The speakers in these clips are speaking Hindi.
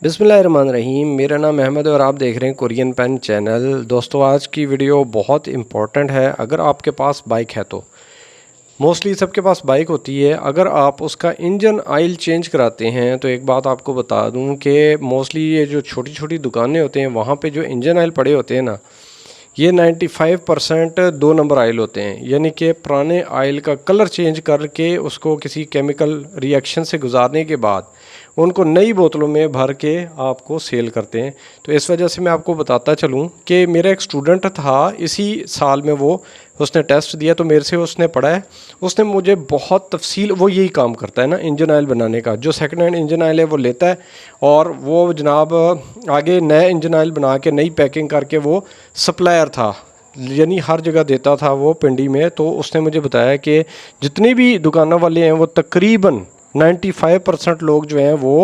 बिस्मिल्लाहिर्रहमानिर्रहीम। मेरा नाम अहमद है और आप देख रहे हैं कोरियन पेन चैनल। दोस्तों, आज की वीडियो बहुत इम्पोर्टेंट है। अगर आपके पास बाइक है तो मोस्टली सबके पास बाइक होती है। अगर आप उसका इंजन ऑयल चेंज कराते हैं तो एक बात आपको बता दूं कि मोस्टली ये जो छोटी छोटी दुकानें होते हैं वहाँ पे जो इंजन ऑयल पड़े होते हैं ना, ये 95% 2 नंबर ऑयल होते हैं। यानी कि पुराने ऑयल का कलर चेंज करके उसको किसी केमिकल रिएक्शन से गुजारने के बाद उनको नई बोतलों में भर के आपको सेल करते हैं। तो इस वजह से मैं आपको बताता चलूँ कि मेरा एक स्टूडेंट था, इसी साल में उसने टेस्ट दिया तो मेरे से उसने पढ़ा है। उसने मुझे बहुत तफसील, वो यही काम करता है ना इंजन ऑयल बनाने का, जो सेकंड हैंड इंजन ऑयल है वो लेता है और वो जनाब आगे नया इंजन ऑयल बना के नई पैकिंग करके वो सप्लायर था, यानी हर जगह देता था वो पिंडी में। तो उसने मुझे बताया कि जितने भी दुकानों वाले हैं वो तकरीबन 95% लोग जो हैं वो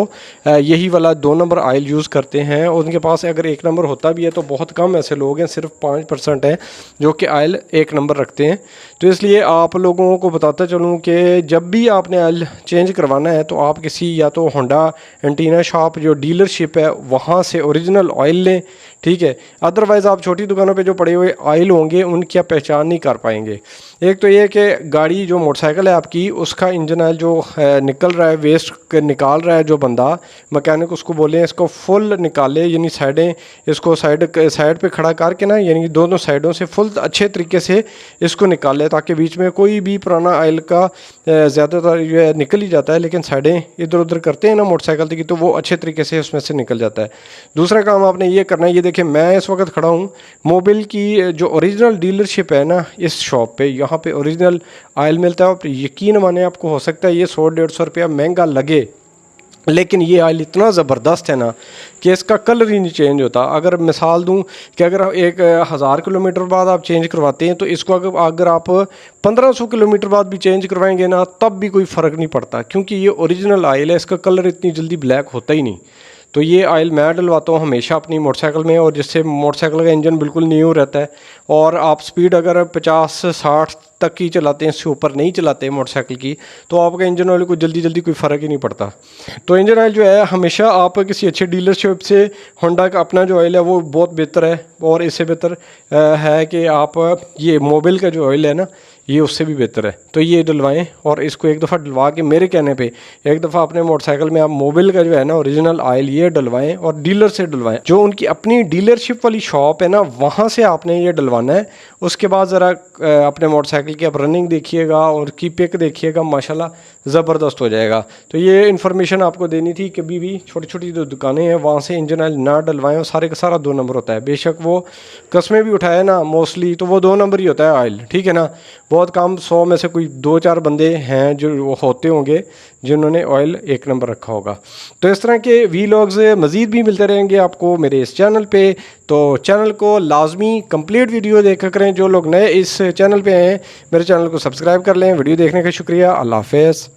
यही वाला 2 नंबर ऑयल यूज़ करते हैं। उनके पास अगर 1 नंबर होता भी है तो बहुत कम ऐसे लोग हैं, सिर्फ 5% हैं जो कि ऑयल 1 नंबर रखते हैं। तो इसलिए आप लोगों को बताता चलूँ कि जब भी आपने ऑयल चेंज करवाना है तो आप किसी या तो होंडा एंटीना शॉप जो डीलरशिप है वहाँ से ओरिजिनल ऑयल लें, ठीक है। अदरवाइज़ आप छोटी दुकानों पे जो पड़े हुए ऑयल होंगे उनकी आप पहचान नहीं कर पाएंगे। एक तो ये कि गाड़ी जो मोटरसाइकिल है आपकी, उसका इंजन ऑयल जो निकल रहा है, वेस्ट निकाल रहा है जो बंदा मैकेनिक, उसको बोले इसको फुल निकाले, यानी साइडें इसको साइड पे खड़ा करके ना, यानी दोनों साइडों से फुल अच्छे तरीके से इसको निकाले ताकि बीच में कोई भी पुराना ऑयल का ज़्यादातर जो है निकल ही जाता है, लेकिन साइडें इधर उधर करते हैं ना मोटरसाइकिल की तो वो अच्छे तरीके से उसमें से निकल जाता है। दूसरा काम आपने ये करना है, ये देखिए मैं इस वक्त खड़ा हूँ मोबिल की जो ओरिजिनल डीलरशिप है ना, इस शॉप पे, यहाँ पे ओरिजिनल ऑयल मिलता है। और यकीन माने आपको हो सकता है ये 100-150 रुपया महंगा लगे, लेकिन ये ऑयल इतना ज़बरदस्त है ना कि इसका कलर ही नहीं चेंज होता। अगर मिसाल दूं कि अगर 1000 किलोमीटर बाद आप चेंज करवाते हैं तो इसको अगर आप 1500 किलोमीटर बाद भी चेंज करवाएंगे ना तब भी कोई फ़र्क नहीं पड़ता, क्योंकि ये ओरिजिनल ऑयल है, इसका कलर इतनी जल्दी ब्लैक होता ही नहीं। तो ये ऑयल मैं डलवाता हूँ हमेशा अपनी मोटरसाइकिल में, और जिससे मोटरसाइकिल का इंजन बिल्कुल न्यू रहता है। और आप स्पीड अगर 50-60 तक ही चलाते हैं, इससे ऊपर नहीं चलाते मोटरसाइकिल की, तो आपका इंजन ऑयल को जल्दी कोई फ़र्क ही नहीं पड़ता। तो इंजन ऑयल जो है हमेशा आप किसी अच्छे डीलरशिप से, होंडा का अपना जो ऑयल है वो बहुत बेहतर है, और इससे बेहतर है कि आप ये मोबिल का जो ऑयल है ना, ये उससे भी बेहतर है। तो ये डलवाएं, और इसको एक दफ़ा डलवा के मेरे कहने पे एक दफ़ा अपने मोटरसाइकिल में आप मोबिल का जो है ना ओरिजिनल ऑयल ये डलवाएं, और डीलर से डलवाएं, जो उनकी अपनी डीलरशिप वाली शॉप है ना वहाँ से आपने ये डलवाना है। उसके बाद ज़रा अपने मोटरसाइकिल की आप रनिंग देखिएगा और की पिक देखिएगा, माशाल्लाह ज़बरदस्त हो जाएगा। तो ये इन्फॉर्मेशन आपको देनी थी। कभी भी छोटी छोटी जो दुकानें हैं वहाँ से इंजन ऑयल ना डलवाएं, और सारे का सारा 2 नंबर होता है। बेशक वो कस्में भी उठाए ना, मोस्टली तो वो 2 नंबर ही होता है ऑयल, ठीक है ना। बहुत कम 100 में से कोई 2-4 बंदे हैं जो होते होंगे जिन्होंने ऑयल 1 नंबर रखा होगा। तो इस तरह के वीलॉग्स मज़ीद भी मिलते रहेंगे आपको मेरे इस चैनल पे। तो चैनल को लाजमी कंप्लीट वीडियो देखा करें। जो लोग नए इस चैनल पे हैं मेरे चैनल को सब्सक्राइब कर लें। वीडियो देखने का शुक्रिया। अल्लाह हाफ़िज़।